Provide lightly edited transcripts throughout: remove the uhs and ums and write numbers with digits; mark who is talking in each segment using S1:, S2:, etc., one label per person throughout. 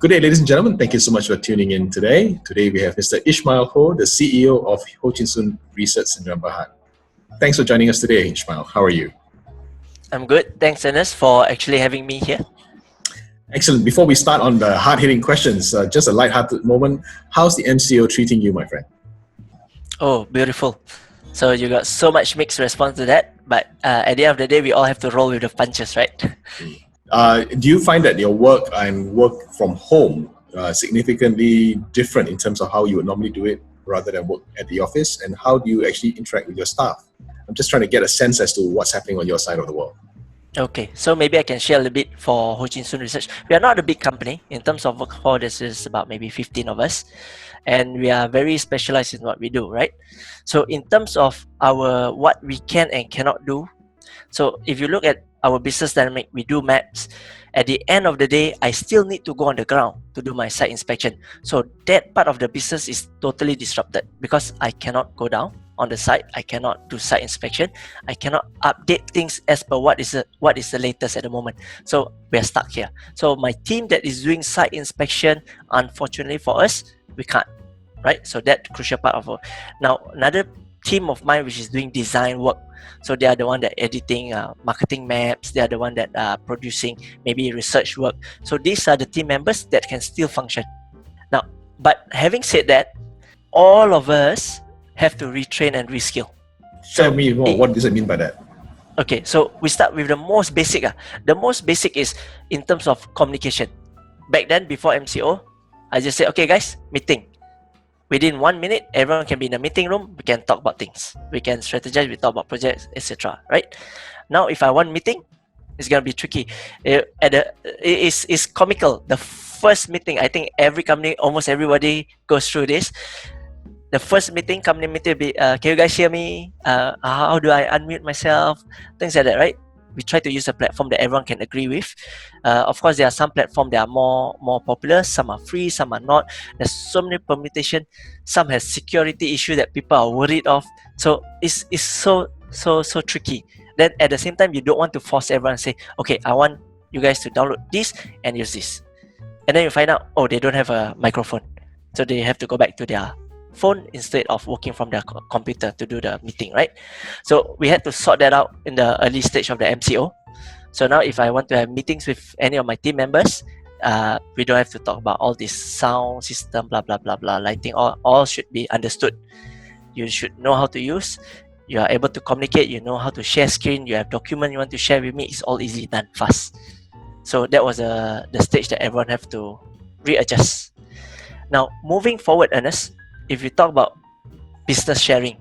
S1: Good day, ladies and gentlemen. Thank you so much for tuning in today. Today we have Mr. Ishmael Ho, the CEO of Ho Chin Soon Research Centre Berhad. Thanks for joining us today, Ishmael. How are you?
S2: I'm good. Thanks, Ernest, for actually having me here.
S1: Excellent. Before we start on the hard-hitting questions, just a light-hearted moment. How's the MCO treating you, my friend?
S2: Oh, beautiful. So you got so much mixed response to that, but at the end of the day, we all have to roll with the punches, right?
S1: Do you find that your work and work from home significantly different in terms of how you would normally do it rather than work at the office? And how do you actually interact with your staff? I'm just trying to get a sense as to what's happening on your side of the world.
S2: Okay, so maybe I can share a little bit for Ho Chin Soon Research. We are not a big company. In terms of workforce, this is about maybe 15 of us. And we are very specialized in what we do, right? So in terms of what we can and cannot do, so if you look at our business dynamic, we do maps. At the end of the day, I still need to go on the ground to do my site inspection. So that part of the business is totally disrupted because I cannot go down on the site. I cannot do site inspection. I cannot update things as per what is the latest at the moment. So we are stuck here. So my team that is doing site inspection, unfortunately for us, we can't, right? So that crucial part of it. Now another team of mine which is doing design work. So they are the one that editing marketing maps. They are the one that are producing maybe research work. So these are the team members that can still function. Now, but having said that, all of us have to retrain and reskill.
S1: Tell me more. What does it mean by that?
S2: Okay, so we start with the most basic. The most basic is in terms of communication. Back then, before MCO, I just said, okay guys, meeting. Within 1 minute, everyone can be in a meeting room. We can talk about things. We can strategize. We talk about projects, etc. Right? Now, if I want meeting, it's gonna be tricky. It's comical. The first meeting, I think every company, almost everybody goes through this. The first meeting, company meeting, will be, can you guys hear me? How do I unmute myself? Things like that, right? We try to use a platform that everyone can agree with. Of course, there are some platforms that are more popular. Some are free, some are not. There's so many permutations. Some has security issue that people are worried of. So it's so tricky. Then at the same time, you don't want to force everyone to say, okay, I want you guys to download this and use this. And then you find out, oh, they don't have a microphone. So they have to go back to their phone instead of working from their computer to do the meeting, right? So we had to sort that out in the early stage of the MCO. So now if I want to have meetings with any of my team members, we don't have to talk about all this sound system, blah, blah, blah, blah, lighting, all should be understood. You should know how to use. You are able to communicate. You know how to share screen. You have document you want to share with me. It's all easy done, fast. So that was the stage that everyone have to readjust. Now, moving forward, Ernest, if you talk about business sharing,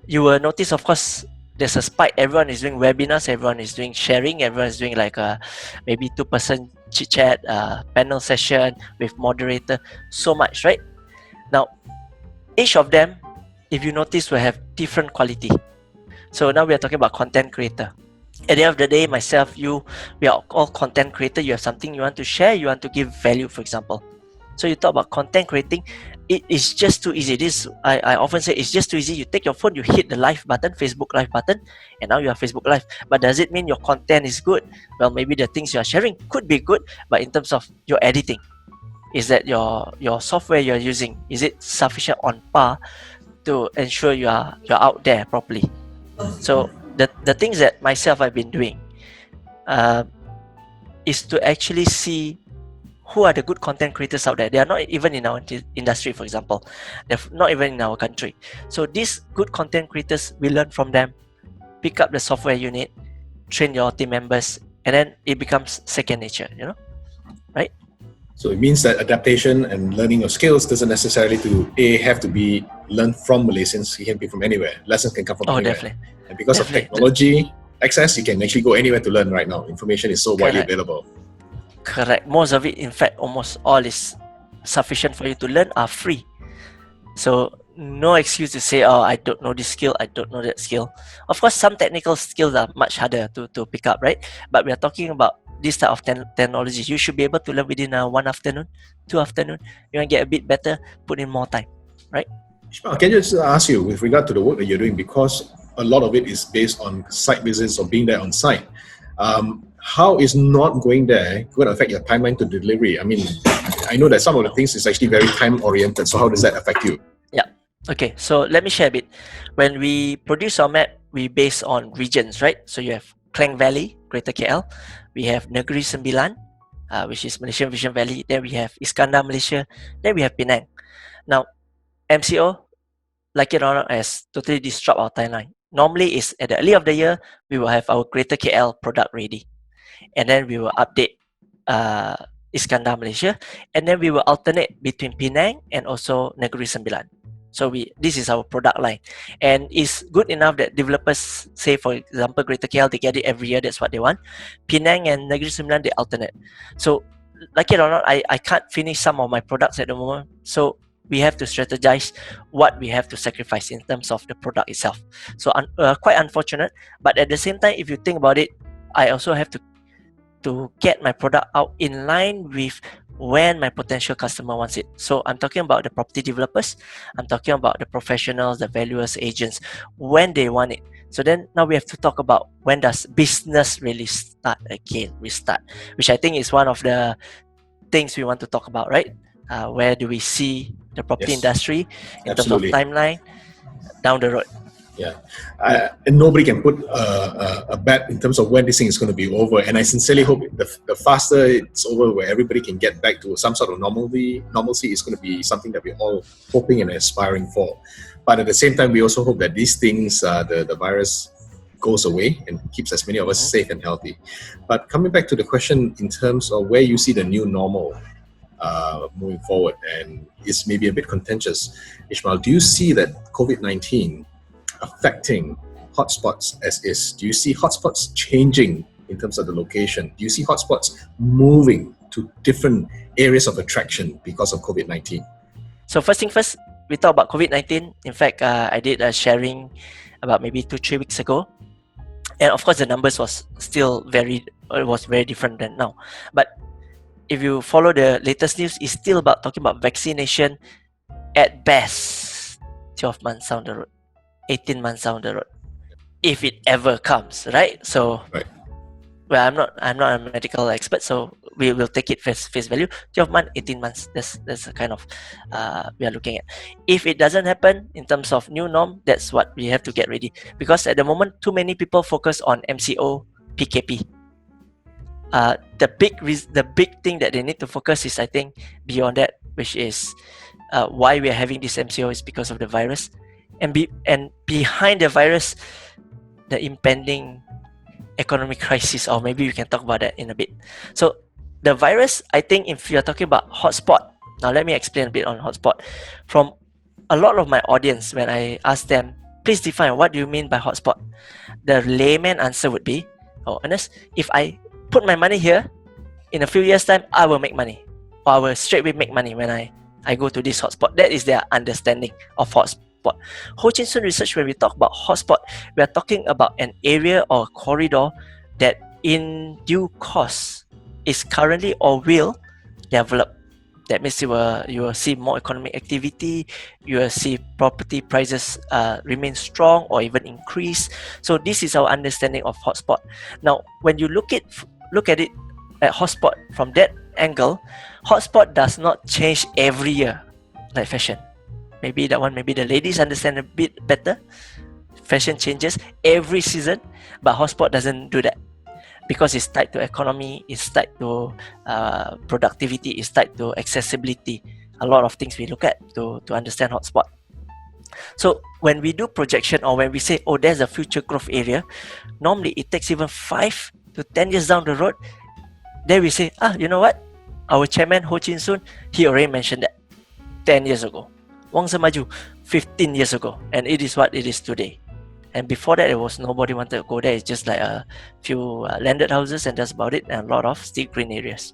S2: you will notice, of course, there's a spike. Everyone is doing webinars, everyone is doing sharing, everyone is doing like a maybe 2-person chit chat, panel session with moderator, so much, right? Now, each of them, if you notice, will have different quality. So now we are talking about content creator. At the end of the day, myself, you, we are all content creator. You have something you want to share, you want to give value, for example. So you talk about content creating, it is just too easy. I often say it's just too easy. You take your phone, you hit the live button, Facebook live button, and now you are Facebook live. But does it mean your content is good? Well, maybe the things you are sharing could be good, but in terms of your editing, is that your software you're using, is it sufficient on par to ensure you're out there properly? So the things that myself I've been doing is to actually see who are the good content creators out there. They are not even in our industry, for example. They're not even in our country. So these good content creators, we learn from them, pick up the software you need, train your team members, and then it becomes second nature, right?
S1: So it means that adaptation and learning of skills doesn't necessarily have to be learned from Malaysians. It can be from anywhere. Lessons can come from anywhere.
S2: Definitely.
S1: And because of technology access, you can actually go anywhere to learn right now. Information is so widely available.
S2: Correct. Most of it, in fact, almost all is sufficient for you to learn are free. So no excuse to say, oh, I don't know this skill, I don't know that skill. Of course, some technical skills are much harder to pick up, right? But we are talking about this type of technology. You should be able to learn within 1 afternoon, 2 afternoon. You want to get a bit better, put in more time, right?
S1: Ishmael, can I just ask you, with regard to the work that you're doing, because a lot of it is based on site visits or being there on site, how is not going there going to affect your timeline to delivery? I mean, I know that some of the things is actually very time oriented. So how does that affect you?
S2: Yeah. Okay. So let me share a bit. When we produce our map, we base on regions, right? So you have Klang Valley, Greater KL. We have Negeri Sembilan, which is Malaysian Vision Valley. Then we have Iskandar, Malaysia. Then we have Penang. Now, MCO, like it or not, has totally disrupt our timeline. Normally, is at the early of the year, we will have our Greater KL product ready. And then we will update Iskandar, Malaysia. And then we will alternate between Penang and also Negeri Sembilan. So this is our product line, and it's good enough that developers say, for example, Greater KL, they get it every year. That's what they want. Penang and Negeri Sembilan, they alternate. So, like it or not, I can't finish some of my products at the moment. So we have to strategize what we have to sacrifice in terms of the product itself. So quite unfortunate, but at the same time, if you think about it, I also have to get my product out in line with when my potential customer wants it. So I'm talking about the property developers, I'm talking about the professionals, the valuers, agents, when they want it. So then now we have to talk about when does business really start again, restart, which I think is one of the things we want to talk about, right? Where do we see the property industry in
S1: Absolutely.
S2: terms of timeline down the road?
S1: Yeah, and nobody can put a bet in terms of when this thing is going to be over. And I sincerely hope the faster it's over, where everybody can get back to some sort of normalcy is going to be something that we're all hoping and aspiring for. But at the same time, we also hope that these things, the virus goes away and keeps as many of us safe and healthy. But coming back to the question in terms of where you see the new normal moving forward, and it's maybe a bit contentious, Ishmael, do you see that COVID-19 affecting hotspots as is? Do you see hotspots changing in terms of the location? Do you see hotspots moving to different areas of attraction because of COVID-19?
S2: So first thing first, we talk about COVID-19. In fact, I did a sharing about maybe 2-3 weeks ago, and of course the numbers was still very different than now. But if you follow the latest news, it's still about talking about vaccination at best 12 months down the road, 18 months down the road, if it ever comes, right? So,
S1: right.
S2: Well, I'm not a medical expert, so we will take it face value. 12 months, 18 months. That's the kind of we are looking at. If it doesn't happen in terms of new norm, that's what we have to get ready. Because at the moment, too many people focus on MCO, PKP. The big thing that they need to focus is, I think, beyond that, which is why we are having this MCO is because of the virus. And behind the virus, the impending economic crisis, or maybe we can talk about that in a bit. So the virus, I think, if you're talking about hotspot, now let me explain a bit on hotspot. From a lot of my audience, when I ask them, please define what do you mean by hotspot, the layman answer would be, oh, Ernest, if I put my money here, in a few years time, I will make money, or I will straightway make money when I go to this hotspot. That is their understanding of hotspot. Ho Chin Soon research, when we talk about hotspot, we are talking about an area or corridor that in due course is currently or will develop. That means you will see more economic activity, you will see property prices remain strong or even increase. So this is our understanding of hotspot. Now, when you look at it at hotspot from that angle, hotspot does not change every year like fashion. Maybe that one, maybe the ladies understand a bit better. Fashion changes every season, but hotspot doesn't do that because it's tied to economy, it's tied to productivity, it's tied to accessibility. A lot of things we look at to understand hotspot. So when we do projection, or when we say, oh, there's a future growth area, normally it takes even 5 to 10 years down the road. Then we say, you know what? Our chairman, Ho Chin Soon, he already mentioned that 10 years ago. Wang Semaju, 15 years ago, and it is what it is today. And before that, it was nobody wanted to go there. It's just like a few landed houses, and that's about it, and a lot of still green areas.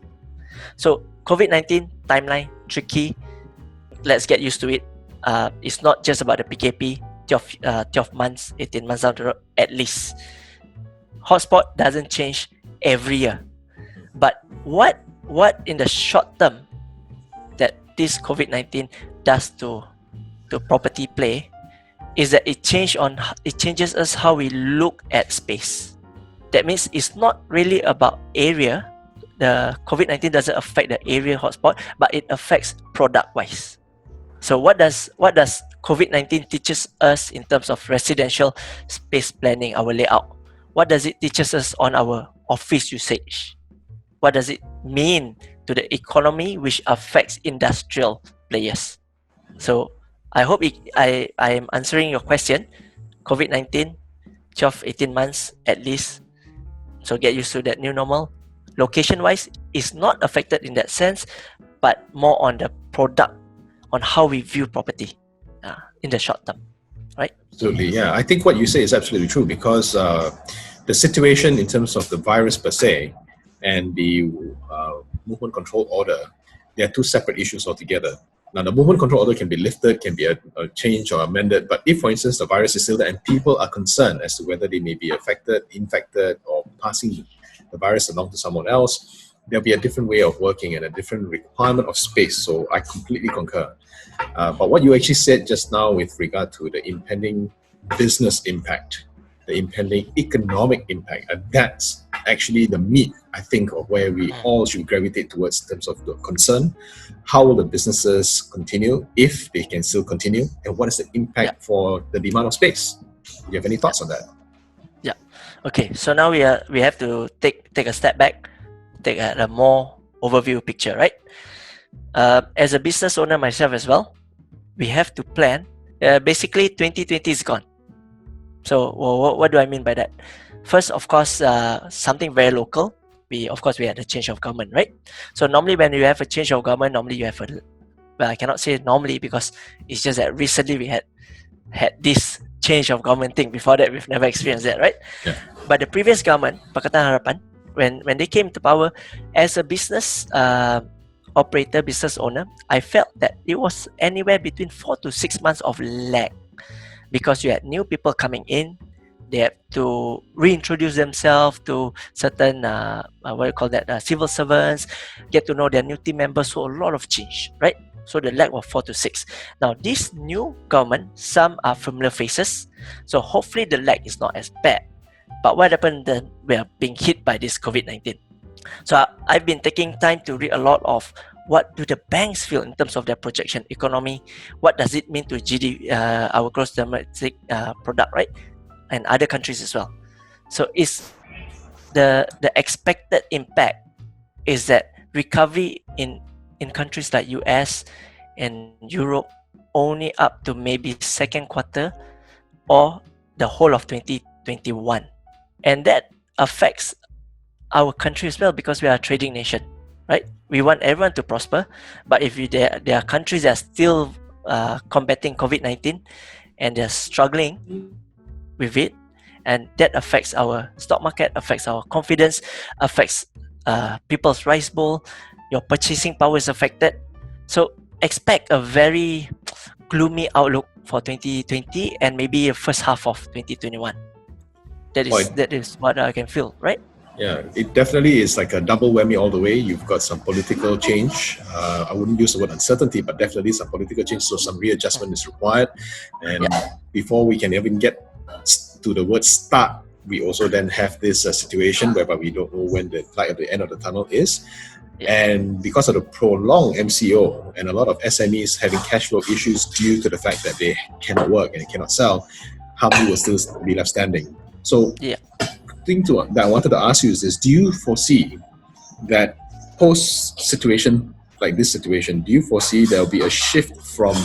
S2: So COVID-19 timeline, tricky. Let's get used to it. It's not just about the PKP, 12 months, 18 months down the road, at least. Hotspot doesn't change every year. But what in the short term that this COVID-19 does to property play is that it changes us how we look at space. That means it's not really about area, the COVID-19 doesn't affect the area hotspot, but it affects product-wise. So what does COVID-19 teaches us in terms of residential space planning, our layout? What does it teaches us on our office usage? What does it mean to the economy, which affects industrial players? So I hope I am answering your question. COVID-19, 12, 18 months at least. So get used to that new normal. Location-wise, is not affected in that sense, but more on the product, on how we view property in the short term, right?
S1: Absolutely, yeah. I think what you say is absolutely true, because the situation in terms of the virus per se and the movement control order, they are two separate issues altogether. Now, the movement control order can be lifted, can be a changed or amended, but if, for instance, the virus is still there and people are concerned as to whether they may be affected, infected, or passing the virus along to someone else, there'll be a different way of working and a different requirement of space. So I completely concur. But what you actually said just now with regard to the impending business impact, the impending economic impact, and that's actually the meat, I think, of where we all should gravitate towards in terms of the concern. How will the businesses continue, if they can still continue, and what is the impact for the demand of space? Do you have any thoughts on that?
S2: Yeah. Okay. So now we have to take a step back, take a more overview picture, right? As a business owner myself as well, we have to plan. Basically, 2020 is gone. So what do I mean by that? First, of course, something very local. We had a change of government, right? So normally when you have a change of government, normally you have well, I cannot say normally, because it's just that recently we had this change of government thing. Before that, we've never experienced that, right?
S1: Yeah.
S2: But the previous government, Pakatan Harapan, when they came to power, as a business operator, business owner, I felt that it was anywhere between 4 to 6 months of lag, because you had new people coming in. They have to reintroduce themselves to certain civil servants, get to know their new team members. So a lot of change, right? So the lag was 4 to 6. Now this new government, some are familiar faces, so hopefully the lag is not as bad. But what happened then? We are being hit by this COVID-19. So I've been taking time to read a lot of what do the banks feel in terms of their projection economy. What does it mean to GDP, our gross domestic product, right? And other countries as well. So is the expected impact is that recovery in countries like US and Europe only up to maybe second quarter or the whole of 2021. And that affects our country as well, because we are a trading nation, right? We want everyone to prosper, but if there are countries that are still combating COVID-19 and they're struggling with it, and that affects our stock market, affects our confidence, affects people's rice bowl, your purchasing power is affected. So expect a very gloomy outlook for 2020 and maybe the first half of 2021. That is what I can feel, right?
S1: Yeah, it definitely is like a double whammy all the way. You've got some political change. I wouldn't use the word uncertainty, but definitely some political change. So some readjustment is required. And before we can even get to the word start, we also then have this situation whereby we don't know when the light at the end of the tunnel is. And because of the prolonged MCO and a lot of SMEs having cash flow issues due to the fact that they cannot work and cannot sell, how many will still be left standing? So thing that I wanted to ask you is this: do you foresee that post situation like this situation, do you foresee there will be a shift from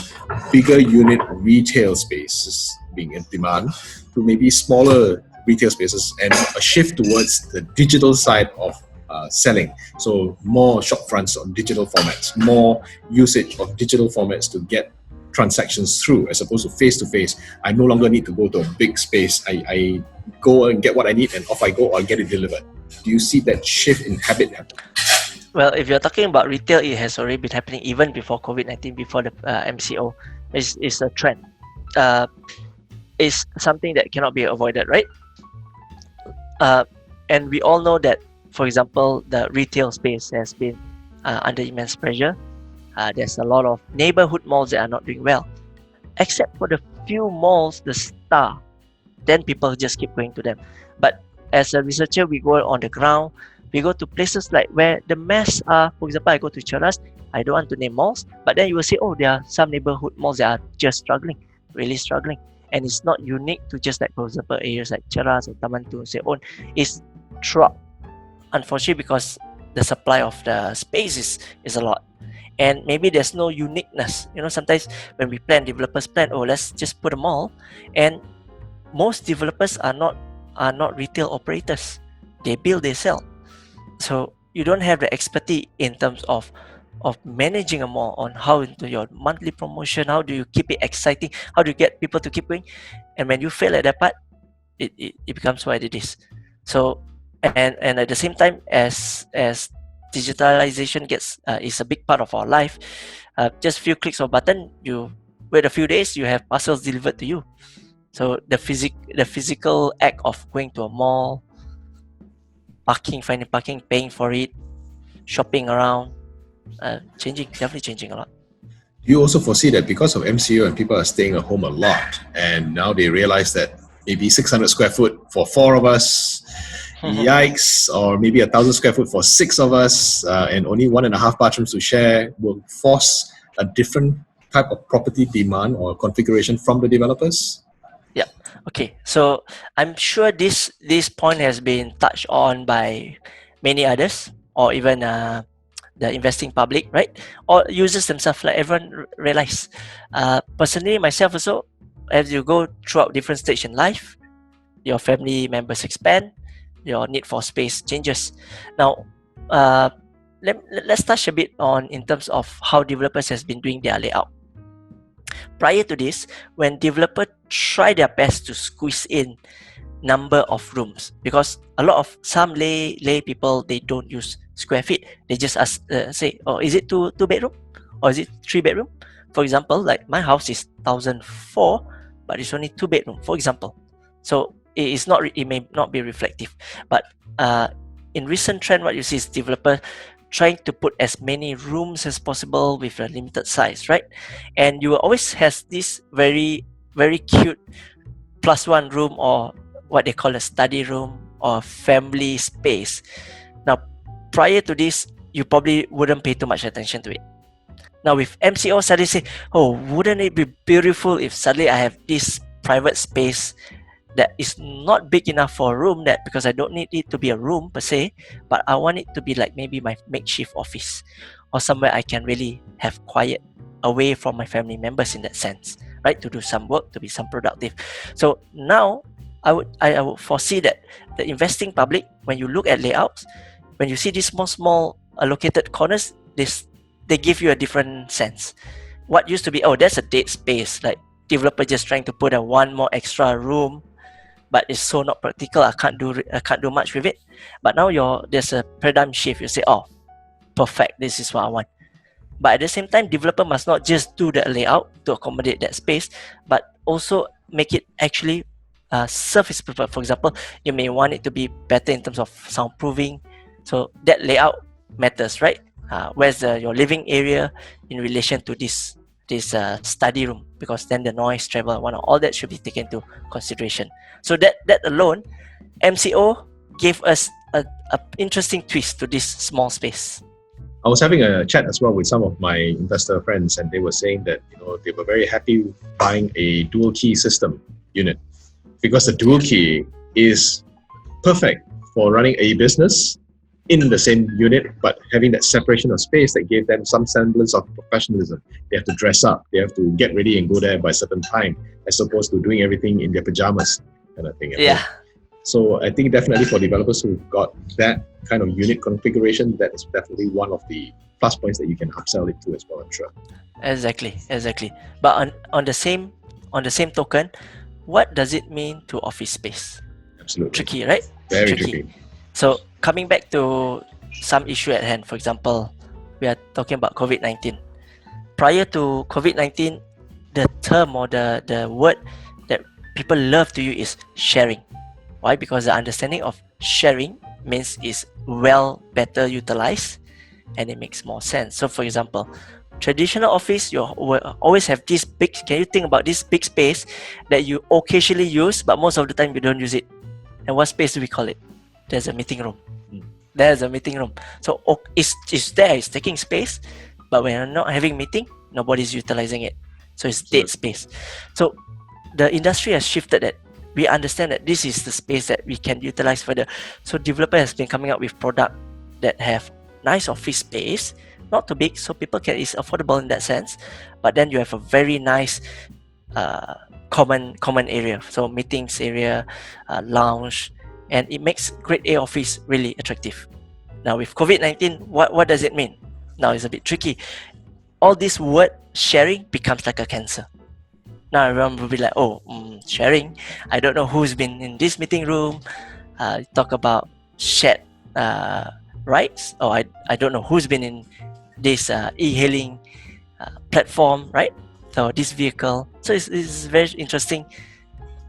S1: bigger unit retail spaces being in demand to maybe smaller retail spaces and a shift towards the digital side of selling? So more shop fronts on digital formats, more usage of digital formats to get transactions through, as opposed to face-to-face. I no longer need to go to a big space. I go and get what I need and off I go, or I get it delivered. Do you see that shift in habit happen?
S2: Well, if you're talking about retail, it has already been happening even before COVID-19, before the MCO. It's a trend. It's something that cannot be avoided, right? And we all know that, for example, the retail space has been under immense pressure. There's a lot of neighborhood malls that are not doing well, except for the few malls, the star. Then people just keep going to them. But as a researcher, we go on the ground. We go to places like where the mass are, for example, I go to Cheras, I don't want to name malls, but then you will say, oh, there are some neighborhood malls that are just struggling, really struggling. And it's not unique to just like, for example, areas like Cheras or Taman Tun, say, oh, it's throughout. Unfortunately, because the supply of the space is a lot. And maybe there's no uniqueness. Sometimes when we plan, developers plan, oh, let's just put a mall. And most developers are not retail operators. They build, they sell. So you don't have the expertise in terms of managing a mall, on how into your monthly promotion, how do you keep it exciting, how do you get people to keep going. And when you fail at that part, it becomes what it is. So and at the same time, as digitalization gets is a big part of our life, just few clicks of button, you wait a few days, you have parcels delivered to you. So the physical act of going to a mall, finding parking, paying for it, shopping around, definitely changing a lot.
S1: Do you also foresee that because of MCO and people are staying at home a lot, and now they realize that maybe 600 square foot for 4 of us, yikes, or maybe 1,000 square foot for 6 of us, and only 1.5 bathrooms to share, will force a different type of property demand or configuration from the developers?
S2: Yeah. Okay. So I'm sure this point has been touched on by many others, or even the investing public, right? Or users themselves, like everyone realize. Personally, myself also, as you go throughout different stages in life, your family members expand, your need for space changes. Now, let's touch a bit on in terms of how developers has been doing their layout. Prior to this, when developers try their best to squeeze in number of rooms, because a lot of some lay people, they don't use square feet, they just ask, say, oh, is it two bedroom or is it 3 bedroom? For example, like my house is 1,004, but it's only 2 bedroom, for example. So it may not be reflective, but in recent trend, what you see is developer trying to put as many rooms as possible with a limited size, right? And you will always has this very, very cute +1 room, or what they call a study room or family space. Now, prior to this, you probably wouldn't pay too much attention to it. Now with MCO, suddenly say, oh, wouldn't it be beautiful if suddenly I have this private space that is not big enough for a room, that because I don't need it to be a room per se, but I want it to be like maybe my makeshift office, or somewhere I can really have quiet, away from my family members in that sense, right? To do some work, to be some productive. So now I would foresee that the investing public, when you look at layouts, when you see these small allocated corners, they give you a different sense. What used to be, oh, that's a dead space, like developer just trying to put one more extra room, but it's so not practical, I can't do much with it. But now there's a paradigm shift. You say, oh, perfect, this is what I want. But at the same time, developer must not just do the layout to accommodate that space, but also make it actually serve its purpose. For example, you may want it to be better in terms of soundproofing, so that layout matters, right? Where's your living area in relation to this study room, because then the noise, travel, all that should be taken into consideration. So that alone, MCO gave us a interesting twist to this small space.
S1: I was having a chat as well with some of my investor friends, and they were saying that they were very happy buying a dual key system unit, because the dual key is perfect for running a business in the same unit, but having that separation of space that gave them some semblance of professionalism. They have to dress up, they have to get ready and go there by a certain time, as opposed to doing everything in their pajamas kind of thing.
S2: Yeah.
S1: So I think definitely for developers who've got that kind of unit configuration, that is definitely one of the plus points that you can upsell it to as well, I'm sure.
S2: Exactly. But on the same token, what does it mean to office space?
S1: Absolutely.
S2: Tricky, right?
S1: Very tricky.
S2: So coming back to some issue at hand, for example, we are talking about COVID-19. Prior to COVID-19, the term or the word that people love to use is sharing. Why? Because the understanding of sharing means is better utilized, and it makes more sense. So for example, traditional office, you always have this big, can you think about this big space that you occasionally use, but most of the time you don't use it. And what space do we call it? There's a meeting room. there's a meeting room. So it's there, it's taking space, but when you're not having meeting, nobody's utilizing it. So it's dead space. So the industry has shifted that. We understand that this is the space that we can utilize further. So developer has been coming up with product that have nice office space, not too big, so people can, it's affordable in that sense. But then you have a very nice common area. So meetings area, lounge, and it makes grade A office really attractive. Now with COVID-19, what does it mean? Now it's a bit tricky. All this word sharing becomes like a cancer. Now everyone will be like, sharing. I don't know who's been in this meeting room. Talk about shared rights. Or I don't know who's been in this e-hailing platform, right? So this vehicle. So it's very interesting.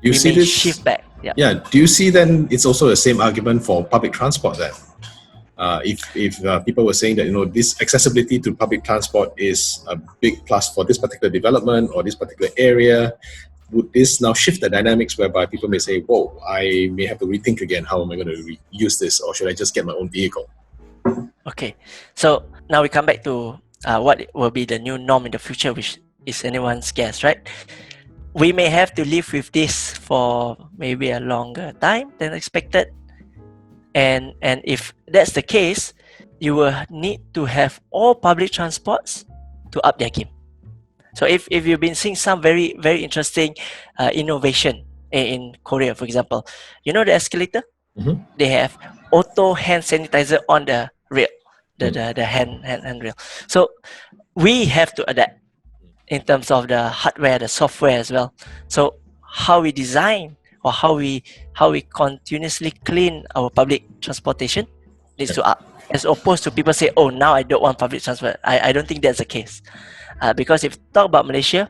S1: You see this
S2: shift back.
S1: Yeah. Do you see then it's also the same argument for public transport then? If people were saying that this accessibility to public transport is a big plus for this particular development or this particular area, would this now shift the dynamics whereby people may say, "Whoa, I may have to rethink again. How am I going to use this, or should I just get my own vehicle?"
S2: Okay, so now we come back to what will be the new norm in the future, which is anyone's guess, right? We may have to live with this for maybe a longer time than expected. And if that's the case, you will need to have all public transports to up their game. So if you've been seeing some very, very interesting innovation in Korea, for example, the escalator?
S1: Mm-hmm.
S2: They have auto hand sanitizer on the rail, the hand rail. So we have to adapt in terms of the hardware, the software as well. So how we design or how we continuously clean our public transportation needs to up, as opposed to people say, now I don't want public transport. I don't think that's the case, because if you talk about Malaysia,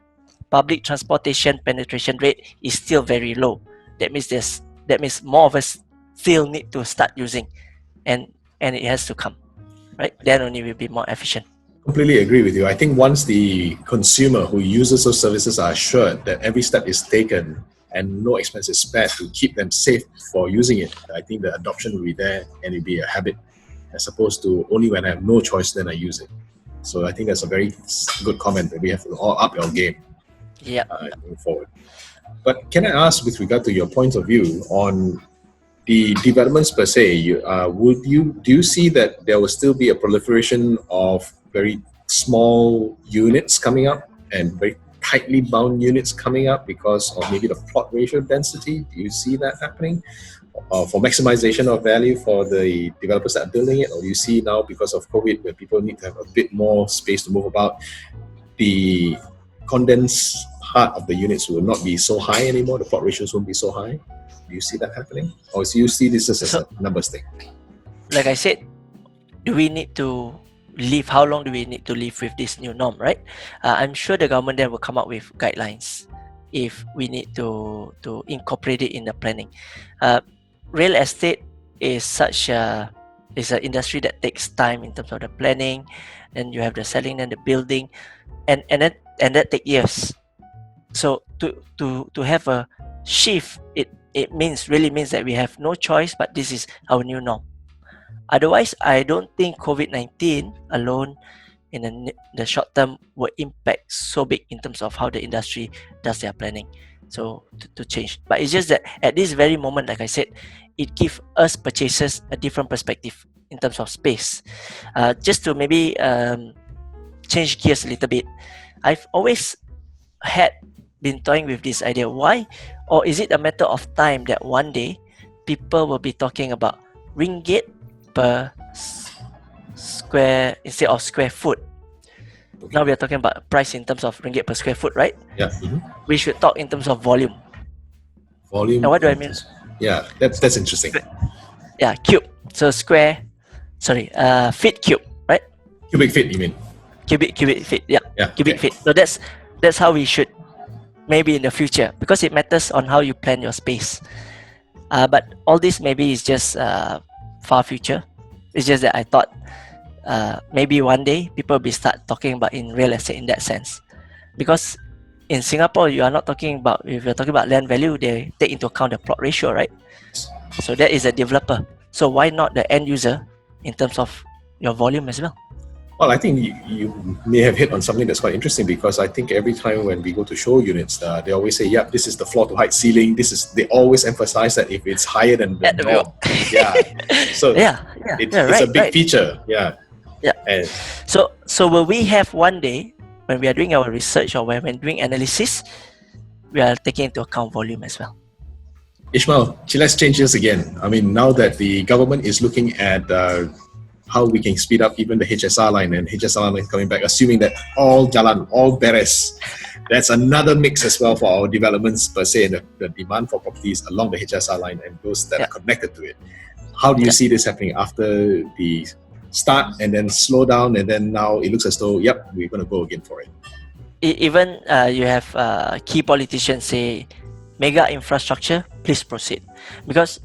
S2: public transportation penetration rate is still very low. That means more of us still need to start using, and it has to come, right? Then only will be more efficient.
S1: Completely agree with you. I think once the consumer who uses those services are assured that every step is taken and no expense is spared to keep them safe for using it, I think the adoption will be there and it'll be a habit, as opposed to only when I have no choice then I use it. So I think that's a very good comment that we have to all up our game moving forward. But can I ask, with regard to your point of view on the developments per se, do you see that there will still be a proliferation of very small units coming up and very tightly bound units coming up because of maybe the plot ratio density? Do you see that happening for maximization of value for the developers that are building it? Or do you see now, because of COVID, where people need to have a bit more space to move about, the condensed part of the units will not be so high anymore, the plot ratios won't be so high? Do you see that happening? Or do you see this as a numbers thing?
S2: Like I said, how long do we need to live with this new norm, right? I'm sure the government then will come up with guidelines if we need to incorporate it in the planning. Real estate is an industry that takes time in terms of the planning, and you have the selling and the building, and that take years. So to have a shift, it really means that we have no choice, but this is our new norm. Otherwise, I don't think COVID-19 alone in the short term will impact so big in terms of how the industry does their planning. So to change. But it's just that at this very moment, like I said, it gives us purchasers a different perspective in terms of space. Just to maybe change gears a little bit, I've always been toying with this idea. Why? Or is it a matter of time that one day people will be talking about ringgit per square instead of square foot? Okay. Now we are talking about price in terms of ringgit per square foot, right?
S1: Yeah. Mm-hmm.
S2: We should talk in terms of volume.
S1: Volume.
S2: And what do I mean?
S1: Yeah, that's interesting.
S2: Yeah, cube. So feet cube, right?
S1: Cubic feet, you mean?
S2: Cubic feet. Yeah. Cubic feet. So that's how we should maybe in the future, because it matters on how you plan your space. But all this maybe is just far future. It's just that I thought maybe one day people will start talking about in real estate in that sense, because in Singapore you are not talking about, if you're talking about land value, they take into account the plot ratio, right? So that is a developer. So why not the end user in terms of your volume as well?
S1: Well, I think you may have hit on something that's quite interesting, because I think every time when we go to show units, they always say, "Yeah, this is the floor to height ceiling." They always emphasize that if it's higher than the
S2: At the
S1: norm, yeah. So it's a
S2: right,
S1: big
S2: right.
S1: feature, yeah.
S2: Yeah.
S1: And
S2: So will we have one day when we are doing our research or when we're doing analysis, we are taking into account volume as well?
S1: Ishmael, let's change this again. I mean, now that the government is looking at how we can speed up even the HSR line, and HSR line is coming back, assuming that all jalan, all beres, that's another mix as well for our developments per se, and the demand for properties along the HSR line and those that are connected to it. How do you see this happening after the start and then slow down, and then now it looks as though, yep, we're going to go again for it?
S2: Even you have key politicians say, mega infrastructure, please proceed. Because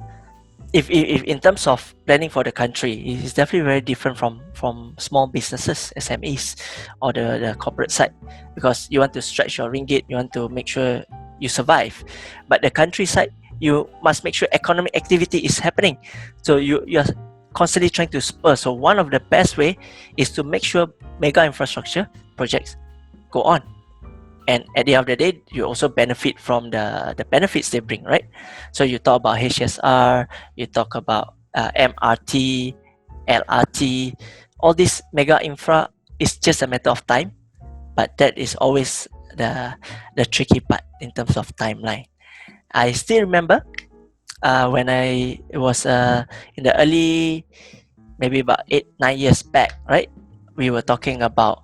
S2: if in terms of planning for the country, it's definitely very different from small businesses, SMEs, or the corporate side, because you want to stretch your ringgit, you want to make sure you survive. But the countryside, you must make sure economic activity is happening. So you're constantly trying to spur. So one of the best way is to make sure mega infrastructure projects go on. And at the end of the day, you also benefit from the benefits they bring, right? So you talk about HSR, you talk about MRT, LRT, all this mega infra is just a matter of time, but that is always the tricky part in terms of timeline. I still remember when I was in the early, maybe about 8-9 years back, right? We were talking about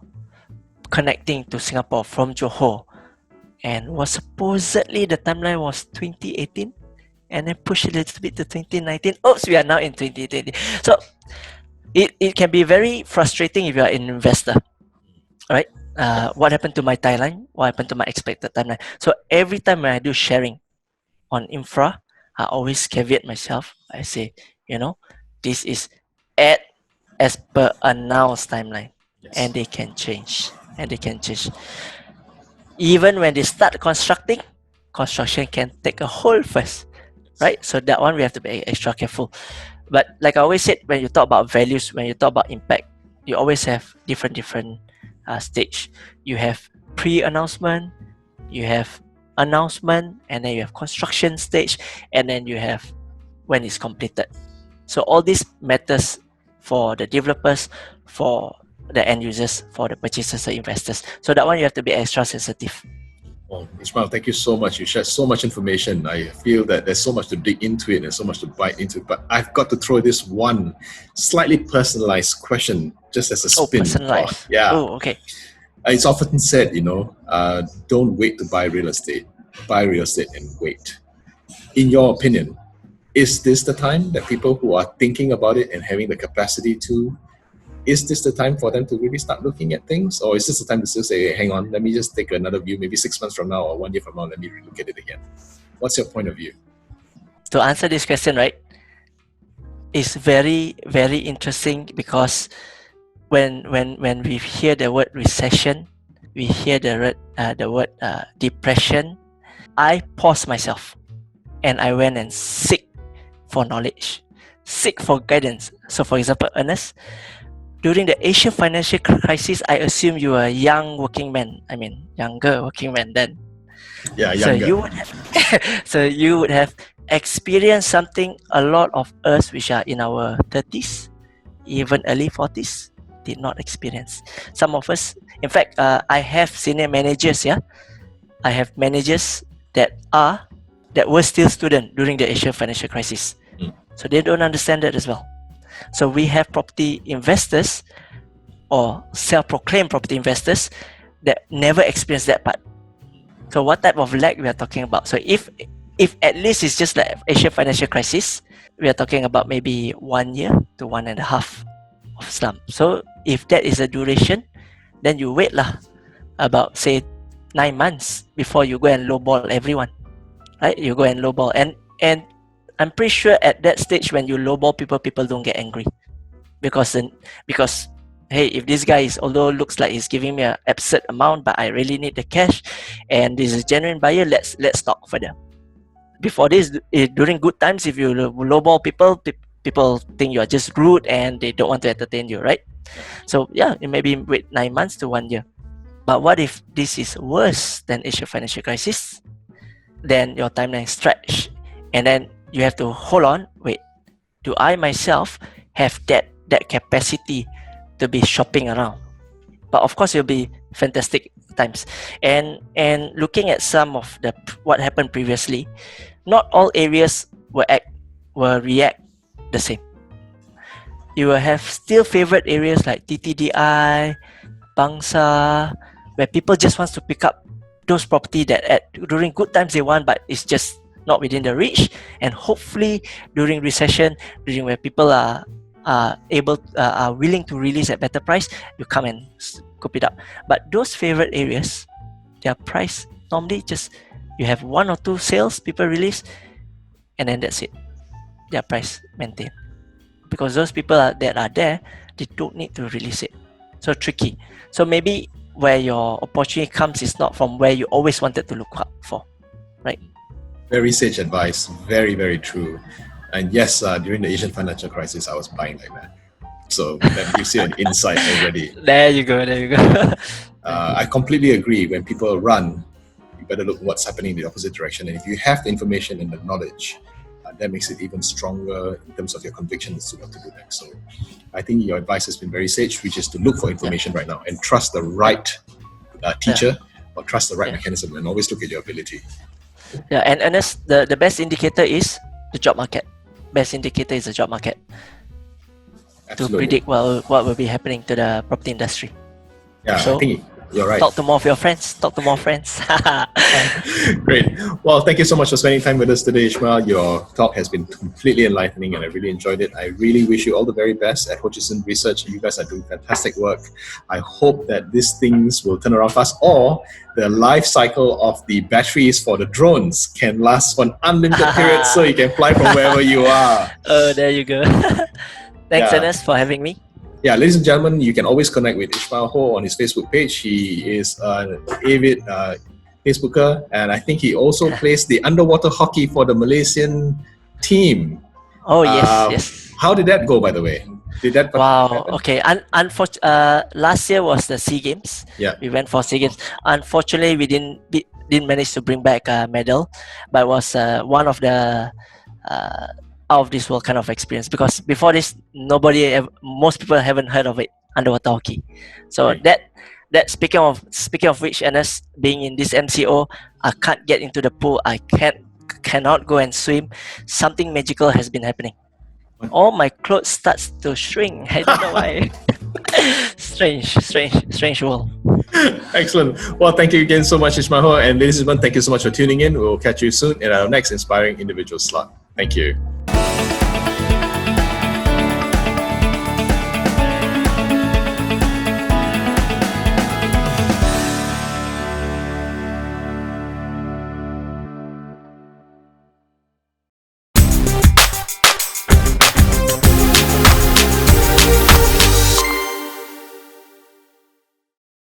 S2: connecting to Singapore from Johor, and was supposedly the timeline was 2018, and then push a little bit to 2019. Oops, we are now in 2020. So it can be very frustrating if you are an investor, right? What happened to my timeline? What happened to my expected timeline? So every time when I do sharing on infra, I always caveat myself. I say, this is as per announced timeline, and they can change. Even when they start construction can take a hold first, right? So that one we have to be extra careful. But like I always said, when you talk about values, when you talk about impact, you always have different stage. You have pre-announcement, you have announcement, and then you have construction stage, and then you have when it's completed. So all this matters for the developers, for the end users, for the purchasers, the investors. So that one you have to be extra sensitive.
S1: Well, Ishmael, thank you so much. You shared so much information. I feel that there's so much to dig into it and so much to bite into. But I've got to throw this one slightly personalized question just as a spin.
S2: Personalized.
S1: Yeah.
S2: Oh, okay.
S1: It's often said, don't wait to buy real estate. Buy real estate and wait. In your opinion, is this the time that people who are thinking about it and having the capacity to, is this the time for them to really start looking at things? Or is this the time to still say, hang on, let me just take another view, maybe 6 months from now or 1 year from now, let me look at it again? What's your point of view?
S2: To answer this question, right, is very, very interesting, because when we hear the word recession, we hear the word depression, I pause myself and I went and seek for knowledge, seek for guidance. So for example, Ernest, during the Asian financial crisis, I assume you were a younger working man then.
S1: Yeah, younger.
S2: So you would have experienced something a lot of us which are in our 30s, even early 40s, did not experience. Some of us, in fact, I have senior managers, I have managers that were still students during the Asian financial crisis. So they don't understand that as well. So we have property investors or self-proclaimed property investors that never experienced that part. So what type of lag we are talking about? So if at least it's just like Asian financial crisis, we are talking about maybe 1 year to 1.5 of slump. So if that is a duration, then you wait about say 9 months before you go and lowball everyone, right? You go and lowball, and I'm pretty sure at that stage when you lowball people don't get angry, because hey, if this guy is, although looks like he's giving me an absurd amount, but I really need the cash, and this is a genuine buyer, let's talk further. Before this, during good times, if you lowball people, people think you are just rude and they don't want to entertain you, right? So yeah, you maybe wait 9 months to 1 year. But what if this is worse than Asian financial crisis? Then your timeline stretch, and then you have to hold on. Wait, do I myself have that capacity to be shopping around? But of course, it'll be fantastic times. And looking at some of the what happened previously, not all areas will react the same. You will have still favorite areas like TTDI, Bangsa, where people just wants to pick up those property that during good times they want, but it's just not within the reach. And hopefully during recession, during where people are willing to release at better price, you come and scoop it up. But those favorite areas, their price normally just you have 1 or 2 sales people release, and then that's it. Their price maintained, because those people that are there, they don't need to release it. So tricky. So maybe where your opportunity comes is not from where you always wanted to look up for, right?
S1: Very sage advice. Very, very true. And yes, during the Asian financial crisis, I was buying like that. So that gives you an insight already.
S2: There you go.
S1: I completely agree. When people run, you better look what's happening in the opposite direction. And if you have the information and the knowledge, that makes it even stronger in terms of your conviction as to what to do next. So I think your advice has been very sage, which is to look for information right now and trust the right teacher or trust the right mechanism, and always look at your ability.
S2: Yeah, and Ernest, the best indicator is the job market. Best indicator is the job market.
S1: Absolutely.
S2: To predict what will be happening to the property industry.
S1: Yeah,
S2: so,
S1: I think you're right.
S2: Talk to more of your friends.
S1: Great. Well, thank you so much for spending time with us today, Ishmael. Your talk has been completely enlightening and I really enjoyed it. I really wish you all the very best at Hutchison Research. You guys are doing fantastic work. I hope that these things will turn around fast, or the life cycle of the batteries for the drones can last for an unlimited period so you can fly from wherever you are.
S2: Oh, there you go. Thanks, Ernest, for having me.
S1: Yeah, ladies and gentlemen, you can always connect with Ishmael Ho on his Facebook page. He is an avid Facebooker, and I think he also plays the underwater hockey for the Malaysian team.
S2: Oh, yes.
S1: How did that go, by the way? Did that happen?
S2: Okay. Last year was the SEA Games.
S1: Yeah.
S2: We went for SEA Games. Unfortunately, we didn't manage to bring back a medal, but it was one of the out of this world kind of experience, because before this most people haven't heard of it, underwater hockey. So
S1: right.
S2: that speaking of which, Ernest, being in this MCO, I can't get into the pool. I cannot go and swim. Something magical has been happening. All my clothes starts to shrink. I don't know why. Strange world.
S1: Excellent. Well, thank you again so much, Ishmael Ho, and ladies and gentlemen, thank you so much for tuning in. We'll catch you soon in our next Inspiring Individual slot. Thank you.